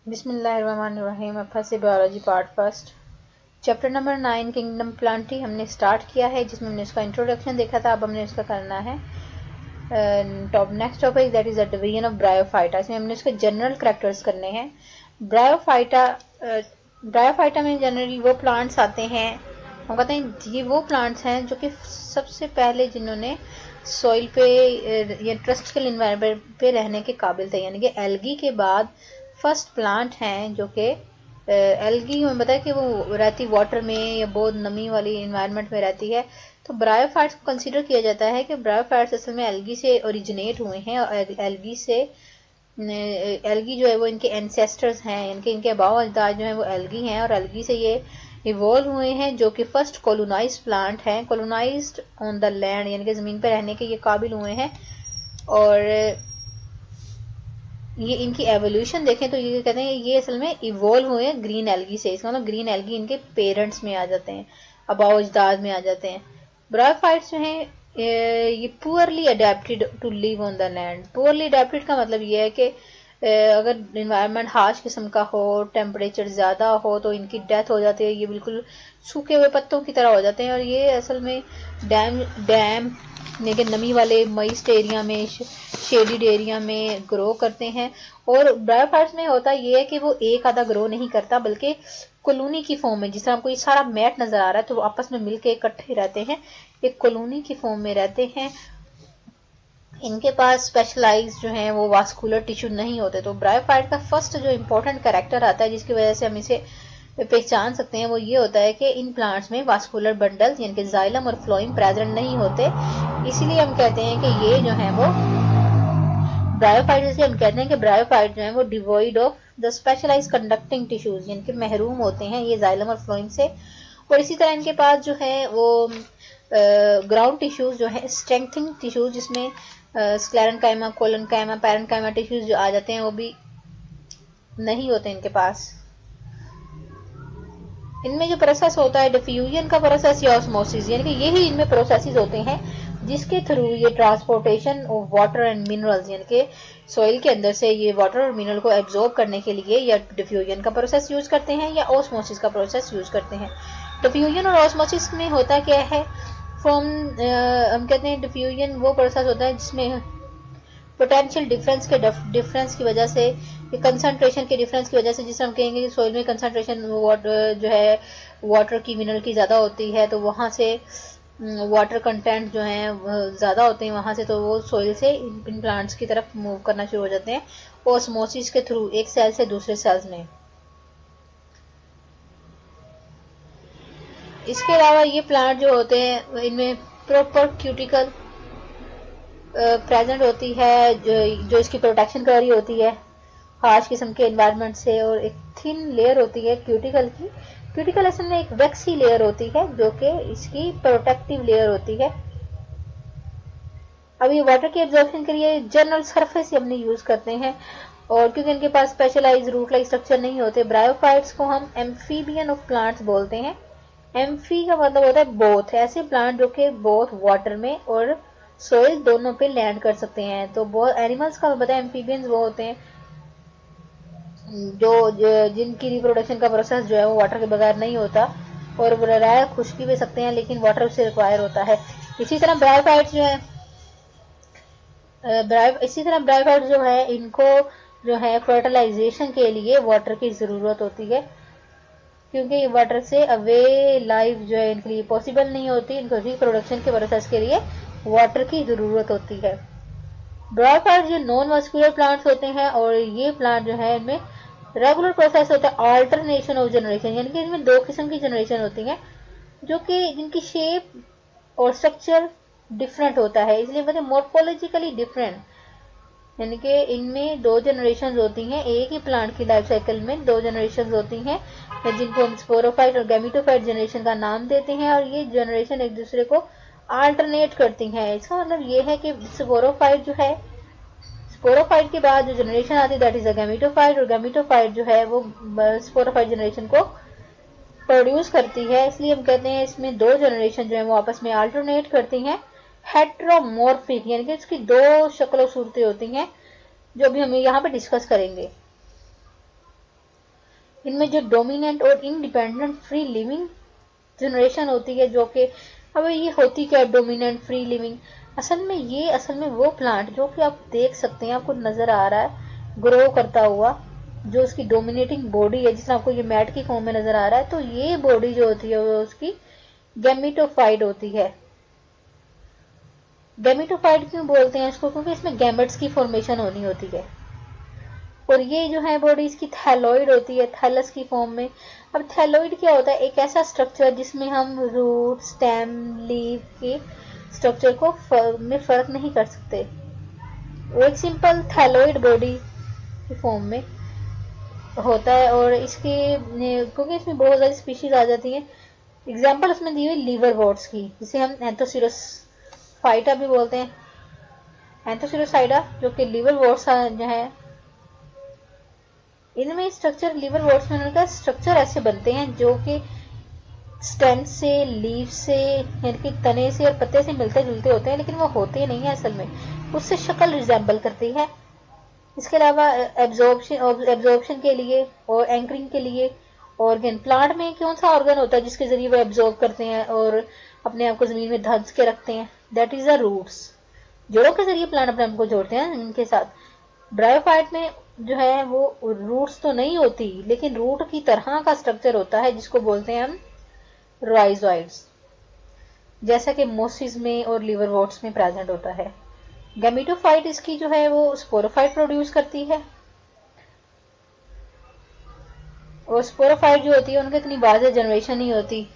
बिस्मिल्लाहिर्रहमानिर्रहीम। FSc biology part first, chapter number 9 kingdom Plantae हमने start किया है, जिसमें हमने उसका इंट्रोडक्शन देखा था। अब हमने उसका करना है next topic, that is the division of bryophyta. इसमें हमने उसके जनरल कैरेक्टर्स करने हैं। ब्रायोफाइटा में जनरली वो प्लांट्स आते हैं, हम कहते हैं ये वो प्लांट्स हैं जो कि सबसे पहले जिन्होंने सॉइल पे या ट्रस्टिकल इन्वायरमेंट पे रहने के काबिल थे, यानी कि एल्गी के बाद फर्स्ट प्लांट हैं जो कि एल्गी में बताया कि वो रहती वाटर में या बहुत नमी वाली इन्वायरमेंट में रहती है। तो ब्रायोफाइट्स को कंसीडर किया जाता है कि ब्रायोफाइट्स असल में एल्गी से ओरिजिनेट हुए हैं और एल्गी जो है वो इनके एंसेस्टर्स हैं, इनके अबाव अजदाद जो है वो एल्गी हैं और एल्गी से ये इवॉल्व हुए हैं, जो कि फर्स्ट कॉलोनाइज्ड प्लांट हैं, कॉलोनाइज्ड ऑन द लैंड, यानी कि ज़मीन पर रहने के ये काबिल हुए हैं। और ये इनकी एवोल्यूशन देखें तो ये कहते हैं ये असल में इवॉल्व हुए हैं ग्रीन एल्गी से। इसका मतलब ग्रीन एल्गी इनके पेरेंट्स में आ जाते हैं, अबाव अजदाद में आ जाते हैं। ब्रायोफाइट्स जो हैं ये poorly adapted to live on the land. Poorly adapted का मतलब ये है कि अगर इन्वायरमेंट हार्श किस्म का हो, टेम्परेचर ज़्यादा हो तो इनकी डेथ हो जाती है, ये बिल्कुल सूखे हुए पत्तों की तरह हो जाते हैं। और ये असल में डैम लेकिन नमी वाले मॉइस्ट एरिया में, शेडिड एरिया में ग्रो करते हैं। और ब्रायोफाइट्स में होता ये है कि वो एक आधा ग्रो नहीं करता, बल्कि कॉलोनी की फॉर्म में, जिस तरह आपको ये सारा मैट नजर आ रहा है, तो वो आपस में मिलके इकट्ठे रहते हैं, एक कॉलोनी की फॉर्म में रहते हैं। इनके पास स्पेशलाइज जो है वो वास्कुलर टिश्यू नहीं होते। तो ब्रायोफाइट का फर्स्ट जो इम्पोर्टेंट कैरेक्टर आता है, जिसकी वजह से हम इसे पहचान सकते हैं, वो ये होता है कि इन प्लांट्स में वास्कुलर बंडल्स यानी कि जाइलम और फ्लोएम प्रेजेंट नहीं होते। इसीलिए हम कहते हैं कि ये जो है वो ब्रायोफाइट, इसलिए हम कहते हैं कि ब्रायोफाइट जो है वो devoid of the specialise conducting tissues, यानी कि महरूम होते हैं ये जाइलम और फ्लोएम से। और इसी तरह इनके पास जो है वो ग्राउंड टिश्यूज जो है स्ट्रेंथिंग टिश्यूज, जिसमें स्क्लेरेंकाइमा, कोलनकाइमा, पैरेंकाइमा टिश्यूज जो आ जाते हैं, वो भी नहीं होते इनके पास। इनमें जो प्रोसेस होता है डिफ्यूजन का प्रोसेस या ऑस्मोसिस, यानी कि यही इनमें प्रोसेसेस होते हैं जिसके थ्रू ये transportation of water and minerals, यानी कि सॉइल के अंदर से ये वाटर और मिनरल को एब्जॉर्ब करने के लिए या डिफ्यूजन का प्रोसेस यूज करते हैं या ऑस्मोसिस का प्रोसेस यूज करते हैं। डिफ्यूजन और ऑस्मोसिस में होता क्या है, हम कहते हैं डिफ्यूजन वो प्रोसेस होता है जिसमें पोटेंशियल डिफरेंस की वजह से, कंसंट्रेशन के डिफरेंस की वजह से, जिससे हम कहेंगे कि सोइल में कंसंट्रेशन जो है वाटर की, मिनरल की ज़्यादा होती है, तो वहाँ से वाटर कंटेंट जो है ज़्यादा होते हैं वहाँ से, तो वो सोइल से इन प्लांट्स की तरफ मूव करना शुरू हो जाते हैं ऑस्मोसिस के थ्रू, एक सेल से दूसरे सेल्स में। इसके अलावा ये प्लांट जो होते हैं इनमें प्रॉपर क्यूटिकल प्रेजेंट होती है, जो इसकी प्रोटेक्शन कर रही होती है हार्श किस्म के एनवायरनमेंट से। और एक थिन लेयर होती है क्यूटिकल की। क्यूटिकल असल में एक वैक्सी लेयर होती है जो कि इसकी प्रोटेक्टिव लेयर होती है। अब ये वाटर की एब्जॉर्प्शन के लिए जनरल सरफेस ही हमने यूज करते हैं, और क्योंकि इनके पास स्पेशलाइज रूट लाइक स्ट्रक्चर नहीं होते। ब्रायोफाइट्स को हम एम्फीबियन ऑफ प्लांट्स बोलते हैं। एम्फी का मतलब होता है बोथ, ऐसे प्लांट जो कि बोथ वाटर में और सोइल दोनों पे लैंड कर सकते हैं। तो बहुत एनिमल्स का बताया एम्फीबियंस वो होते हैं जो जिनकी रिप्रोडक्शन का प्रोसेस जो है वो वाटर के बगैर नहीं होता, और वो रह खुश्की भी सकते हैं लेकिन वाटर उससे रिक्वायर होता है। इसी तरह ब्रायोफाइट्स जो है ब्रायोफाइट्स जो है इनको जो है फर्टिलाइजेशन के लिए वाटर की ज़रूरत होती है, क्योंकि वाटर से अवे लाइफ जो है इनके लिए पॉसिबल नहीं होती। इनको रिप्रोडक्शन के प्रोसेस के लिए वाटर की ज़रूरत होती है। ब्रायोफाइट्स जो नॉन मस्कुलर प्लांट्स होते हैं, और ये प्लांट जो है इनमें रेगुलर प्रोसेस होता है अल्टरनेशन ऑफ जनरेशन, यानी कि इनमें दो किस्म की जनरेशन होती है जो कि जिनकी शेप और स्ट्रक्चर डिफरेंट होता है, इसलिए मतलब मोर्फोलॉजिकली डिफरेंट, यानी कि इनमें दो जनरेशन होती हैं। एक ही प्लांट की लाइफ साइकिल में दो जनरेशन होती हैं, जिनको हम स्पोरोफाइट और गैमेटोफाइट जनरेशन का नाम देते हैं, और ये जनरेशन एक दूसरे को अल्टरनेट करती हैं। इसका मतलब ये है कि स्पोरोफाइट जो है, स्पोरोफाइट के बाद जो जनरेशन आती है दैट इज अ गैमेटोफाइट, और गैमेटोफाइट जो है वो स्पोरोफाइट जनरेशन को प्रोड्यूस करती है। इसलिए हम कहते हैं इसमें दो जनरेशन जो है वो आपस में अल्टरनेट करती हैं। हेट्रोमॉर्फिक यानी कि इसकी दो शक्ल सूरतें होती हैं, जो भी हम यहाँ पे डिस्कस करेंगे। इनमें जो डोमिनेंट और इंडिपेंडेंट फ्री लिविंग जनरेशन होती है, जो कि अब ये होती क्या डोमिनेंट फ्री लिविंग, असल में वो प्लांट जो कि आप देख सकते हैं, आपको नजर आ रहा है ग्रो करता हुआ, जो उसकी डोमिनेटिंग बॉडी है, जिसमें आपको ये मैट की फॉर्म में नजर आ रहा है, तो ये बॉडी जो होती है वो उसकी गैमेटोफाइट होती है। गैमेटोफाइट क्यों बोलते हैं इसको, क्योंकि इसमें गैमेट्स की फॉर्मेशन होनी होती है। और ये जो है बॉडी इसकी थैलोइड होती है, थैलस की फॉर्म में। अब थैलोइड क्या होता है, एक ऐसा स्ट्रक्चर जिसमें हम रूट, स्टेम, लीव के स्ट्रक्चर को में फर्क नहीं कर सकते। वो एक सिंपल थैलोइड बॉडी की फॉर्म में होता है। और इसके क्योंकि इसमें बहुत सारी स्पीशीज आ जाती हैं, एग्जाम्पल उसमें दी हुई लीवर वॉट्स की, जिसे हम एंथोसिरस फाइटा भी बोलते हैं, एंथोसिरोसाइडा, जो कि लीवर वॉट्स जो है, इनमें स्ट्रक्चर लीवर वॉट्स में उनका स्ट्रक्चर ऐसे बनते हैं जो कि स्टेम से, लीव से, यानी कि तने से और पत्ते से मिलते जुलते होते हैं, लेकिन वो होते नहीं है असल में, उससे शक्ल रिजेंबल करती है। इसके अलावा एब्जॉर्प्शन के लिए और एंकरिंग के लिए ऑर्गन, प्लांट में कौन सा ऑर्गन होता है जिसके जरिए वो एब्जॉर्ब करते हैं और अपने आप को जमीन में धंस के रखते हैं, दैट इज द रूट्स। जड़ों के जरिए प्लांट अपने आप को जोड़ते हैं इनके साथ। ब्रायोफाइट में जो है वो रूट्स तो नहीं होती, लेकिन रूट की तरह का स्ट्रक्चर होता है जिसको बोलते हैं हम राइजोइड्स, जैसा कि मोसिस में और लिवरवॉर्ट्स में प्रेजेंट होता है। गैमेटोफाइट इसकी जो है वो स्पोरोफाइट प्रोड्यूस करती है, और स्पोरोफाइट जो होती है उनकी इतनी बाज़ जनरेशन नहीं होती।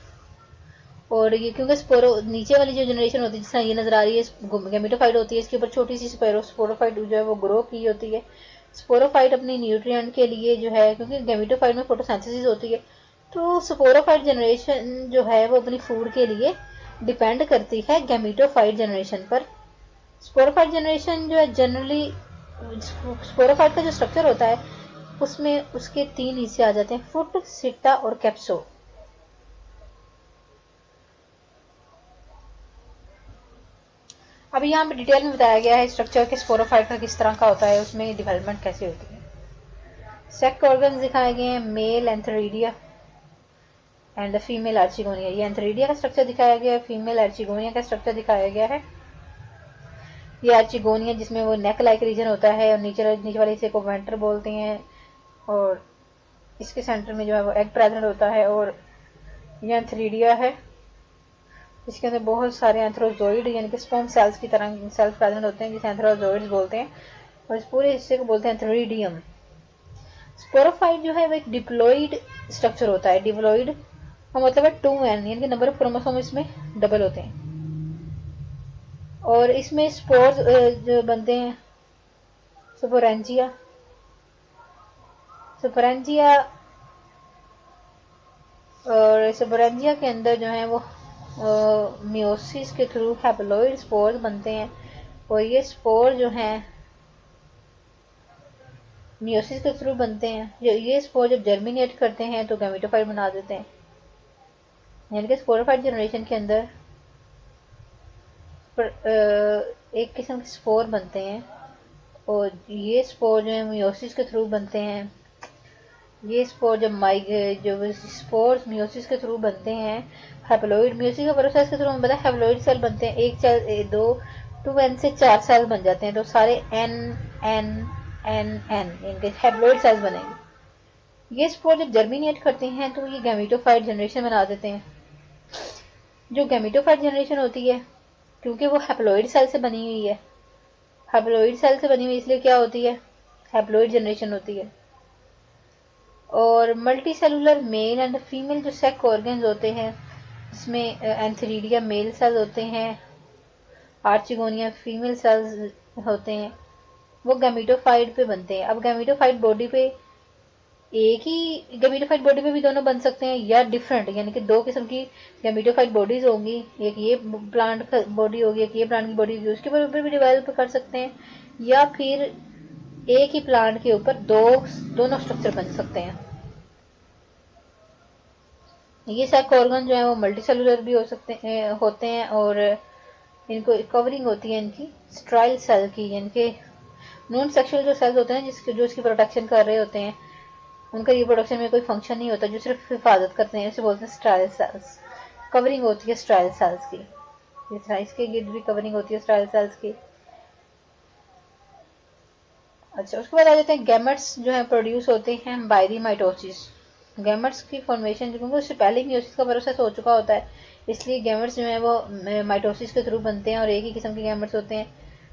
और ये क्योंकि स्पोरो नीचे वाली जो जनरेशन होती है, जिस तरह ये नजर आ रही है गैमेटोफाइट होती है, इसके ऊपर छोटी सी स्पोरोफाइट जो है वो ग्रो की होती है। स्पोरोफाइट अपनी न्यूट्रिएंट के लिए जो है, क्योंकि गैमेटोफाइट में फोटोसिंथेसिस होती है, तो स्पोरोफाइट जनरेशन जो है वो अपनी फूड के लिए डिपेंड करती है गैमेटोफाइट जनरेशन पर। स्पोरोफाइट जनरेशन जो है जनरली, स्पोरोफाइट का जो स्ट्रक्चर होता है उसमें उसके 3 हिस्से आ जाते हैं, फुट, सिट्टा और कैप्सो। अभी यहाँ पे डिटेल में बताया गया है स्ट्रक्चर के स्पोरोफाइट का किस तरह का होता है, उसमें डेवलपमेंट कैसे होती है। सेक्स ऑर्गन दिखाए गए हैं, male antheridia and the female archegonia. ये एंथरीडिया का स्ट्रक्चर दिखाया गया है, फीमेल आर्चिगोनिया का स्ट्रक्चर दिखाया गया है। ये आर्चिगोनिया जिसमें वो नेक लाइक रीजन होता है, और नीचे वाले हिस्से को वेंटर बोलते हैं, और इसके सेंटर में जो है वो एग प्रेजेंट होता है। और ये एंथरीडिया है, इसके अंदर बहुत सारे एंथ्रोजोइड यानी कि स्पर्म सेल्स की तरह सेल्स प्रेजेंट होते हैं, जिसे एंथ्रोजोइड्स बोलते हैं, और इस पूरे हिस्से को बोलते हैं एंथरीडियम। स्पोरोफाइट जो है वो एक डिप्लॉइड स्ट्रक्चर होता है, डिप्लॉइड का मतलब है 2n, यानी कि नंबर ऑफ क्रोमोसोम इसमें डबल होते हैं। और इसमें स्पोर्स जो बनते हैं, स्पोरेंजिया, स्पोरेंजिया, और स्पोरेंजिया के अंदर जो है वो मियोसिस के थ्रू हैप्लॉइड स्पोर्स बनते हैं। और ये स्पोर जो हैं मियोसिस के थ्रू बनते हैं। ये स्पोर जब जर्मिनेट करते हैं तो गैमेटोफाइट बना देते हैं, यानी कि स्पोरोफाइट जनरेशन के अंदर एक किस्म के स्पोर बनते हैं, और ये स्पोर जो है मियोसिस के थ्रू बनते हैं। ये स्पोर जो स्पोर्स मियोसिस के थ्रू बनते हैं, हैप्लॉइड मियोसिस के प्रोसेस के थ्रू हमें पता है हैप्लॉइड सेल बनते हैं, एक सेल दो 2n से 4 सेल बन जाते हैं, तो सारे n n n n इनके हैप्लॉइड सेल्स बनेंगे। ये स्पोर जब जर्मिनेट करते हैं तो ये गैमेटोफाइट जनरेशन बना देते हैं। जो गैमेटोफाइट जनरेशन होती है, क्योंकि वो हैप्लॉइड सेल से बनी हुई है, हैप्लॉइड सेल से बनी हुई इसलिए क्या होती है, हैप्लॉइड जनरेशन होती है। और multi cellular male and female जो सेक्स ऑर्गन्स होते हैं, जिसमें एंथरीडिया मेल सेल्स होते हैं, आर्चिगोनिया फीमेल सेल्स होते हैं, वो गैमेटोफाइट पे बनते हैं। अब गैमेटोफाइट बॉडी पे एक ही गैमेटोफाइट बॉडी पे भी दोनों बन सकते हैं, या डिफरेंट, यानी कि 2 किस्म की गैमेटोफाइट बॉडीज होंगी, एक ये प्लांट बॉडी होगी, एक ये प्लांट की बॉडी होगी, उसके ऊपर भी डेवलप कर सकते हैं, या फिर एक ही प्लांट के ऊपर दोनों स्ट्रक्चर बन सकते हैं। ये सेक्स ऑर्गन जो है वो मल्टी सेलुलर भी होते हैं, और इनको कवरिंग होती है इनकी स्ट्राइल सेल की, यानी कि नॉन सेक्सुअल जो सेल्स होते हैं जो इसकी प्रोटेक्शन कर रहे होते हैं, उनका रिप्रोडक्शन में कोई फंक्शन नहीं होता, जो सिर्फ हिफाजत करते हैं, उसे बोलते हैं स्टाइल सेल्स। कवरिंग होती है स्टाइल सेल्स की, इसके गिर्द भी कवरिंग होती है स्टाइल सेल्स की। अच्छा, उसके बाद आ जाते हैं गैमेट्स जो है प्रोड्यूस होते हैं बाय द माइटोसिस। गैमेट्स की फॉर्मेशन, क्योंकि उससे पहले म्यूसिस का प्रोसेस हो चुका होता है, इसलिए गैमेट्स जो है वो माइटोसिस के थ्रू बनते हैं, और एक ही किस्म के गैमेट्स होते हैं।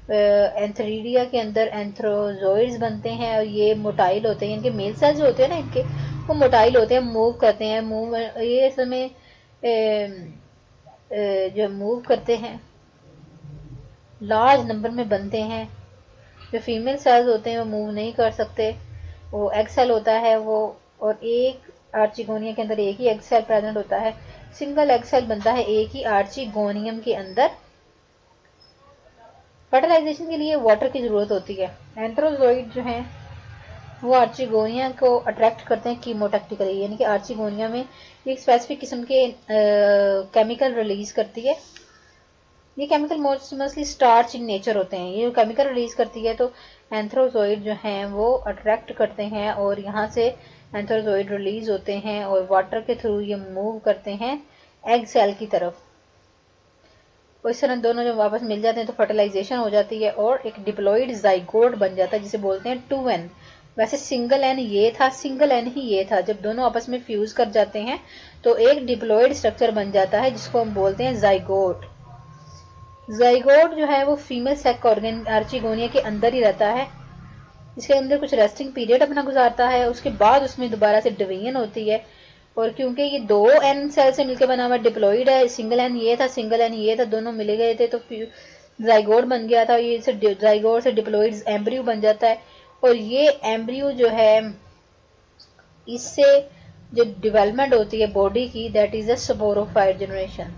एंथरीडिया के अंदर एंथ्रोजोइड्स बनते हैं, और ये मोटाइल होते हैं, इनके मेल सेल्स जो होते हैं ना इनके, वो मोटाइल होते हैं, मूव करते हैं, मूव ये समय जो मूव करते हैं लार्ज नंबर में बनते हैं। जो फीमेल सेल्स होते हैं वो मूव नहीं कर सकते, वो एग सेल होता है वो, और एक आर्चिगोनिया के अंदर एक ही एग सेल प्रेजेंट होता है, सिंगल एग सेल बनता है एक ही आर्चिगोनियम के अंदर। फर्टिलाइजेशन के लिए वाटर की जरूरत होती है। एंथ्रोजोइड जो है वो आर्चिगोनिया को अट्रैक्ट करते हैं कीमोटैक्टिकली, यानी कि आर्चिगोनिया में एक स्पेसिफिक किस्म के केमिकल रिलीज करती है। ये chemical mostly starch in nature होते हैं, ये केमिकल रिलीज करती है, तो एंथ्रोजोइड जो हैं वो अट्रैक्ट करते हैं, और यहाँ से एंथ्रोजोइड रिलीज होते हैं और वाटर के थ्रू ये मूव करते हैं एग सेल की तरफ, और इस तरह दोनों जब वापस मिल जाते हैं तो फर्टिलाइजेशन हो जाती है, और एक डिप्लॉइड जाइगोट बन जाता है, जिसे बोलते हैं 2n। वैसे सिंगल एन ये था, सिंगल एन ही ये था, जब दोनों आपस में फ्यूज कर जाते हैं तो एक डिप्लॉइड स्ट्रक्चर बन जाता है, जिसको हम बोलते हैं जाइगोट। जाइगोट जो है वो फीमेल सेक ऑर्गन आर्चिगोनिया के अंदर ही रहता है, इसके अंदर कुछ रेस्टिंग पीरियड अपना गुजारता है, उसके बाद उसमें दोबारा से डिवीजन होती है, और क्योंकि ये 2n सेल से मिलकर बना हुआ डिप्लॉइड है, सिंगल एन ये था, सिंगल एन ये था, दोनों मिले गए थे तो जाइगोट बन गया था, ये से जाइगोट से डिप्लॉइड एम्ब्रियो बन जाता है, और ये एम्ब्रियो जो है इससे जो डेवलपमेंट होती है बॉडी की, that is a sporophyte generation.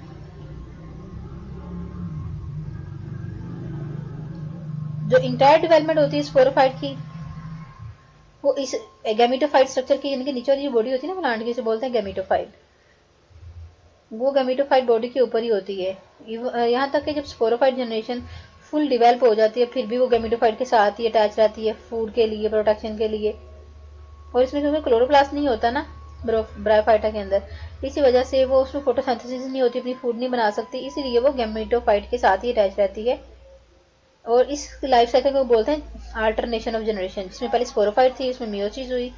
जो इंटायर डेवलपमेंट होती है स्पोरोफाइट की, वो इस गैमेटोफाइट स्ट्रक्चर की, यानी कि नीचे वाली जो बॉडी होती है ना प्लांट की, इसे बोलते हैं गैमेटोफाइट, वो गैमेटोफाइट बॉडी के ऊपर ही होती है। यहाँ तक कि जब स्पोरोफाइट जनरेशन फुल डिवेल्प हो जाती है, फिर भी वो गैमेटोफाइट के साथ ही अटैच रहती है फूड के लिए, प्रोटेक्शन के लिए, और इसमें क्योंकि क्लोरोप्लास्ट नहीं होता ना ब्रायोफाइटा के अंदर, इसी वजह से वो उसमें फोटोसिंथेसिस नहीं होती, अपनी फूड नहीं बना सकती, इसीलिए वो गैमेटोफाइट के साथ ही अटैच रहती है। और इस लाइफ साइकिल को बोलते हैं अल्टरनेशन ऑफ जनरेशन, जिसमें पहले स्पोरोफाइट थी, उसमें मियोसिस हुई,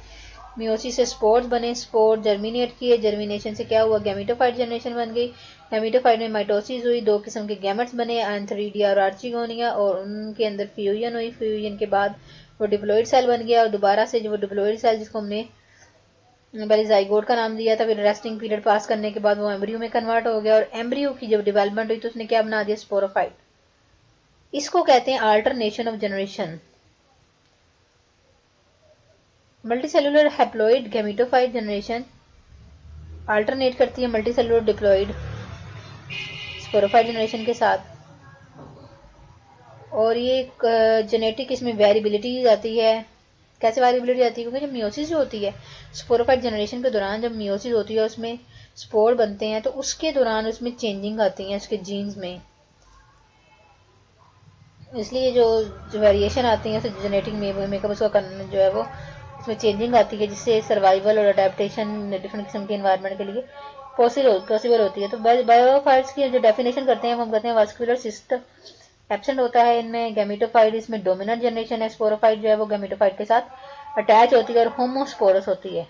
मियोसिस से स्पोर्स बने, स्पोर जर्मिनेट किए, जर्मिनेशन से क्या हुआ, गैमेटोफाइट जनरेशन बन गई, गैमेटोफाइट में माइटोसिस हुई, दो किस्म के गैमेट्स बने, एंथरीडिया और आर्चिगोनिया, और उनके अंदर फ्यूजन हुई, फ्यूजन के बाद वो डिप्लॉइड सेल बन गया, और दोबारा से जो डिप्लॉइड सेल जिसको हमने पहले जाइगोट का नाम दिया था, फिर रेस्टिंग पीरियड पास करने के बाद वो एम्ब्रियो में कन्वर्ट हो गया, और एम्ब्रियो की जब डेवलपमेंट हुई तो उसने क्या बना दिया, स्पोरोफाइट। इसको कहते हैं alternation of generation. Multicellular haploid gametophyte generation alternate करती है मल्टीसेलुलर डिप्लॉइड स्पोरोफाइट जनरेशन के साथ, और ये एक जेनेटिक इसमें वेरिएबिलिटी आती है। कैसे वेरिएबिलिटी आती है, क्योंकि जब मियोसिस जो होती है स्पोरोफाइट जनरेशन के दौरान, जब मियोसिस होती है उसमें स्पोर बनते हैं, तो उसके दौरान उसमें चेंजिंग आती है उसके जीन्स में, इसलिए जो वेरिएशन आती है जेनेटिक मेकअप उसका करना जो है वो उसमें चेंजिंग आती है, जिससे सर्वाइवल और अडेप्टेशन डिफरेंट किस्म के इन्वायरमेंट के लिए पॉसिबल होती है। तो बायोफाइट्स की जो डेफिनेशन करते हैं वो हम कहते हैं वास्कुलर सिस्ट एब्सेंट होता है इनमें, गैमेटोफाइट इसमें डोमिनेंट जनरेशन है, स्पोरोफाइट जो है वो गैमेटोफाइट के साथ अटैच होती है और होमोस्पोरस होती है।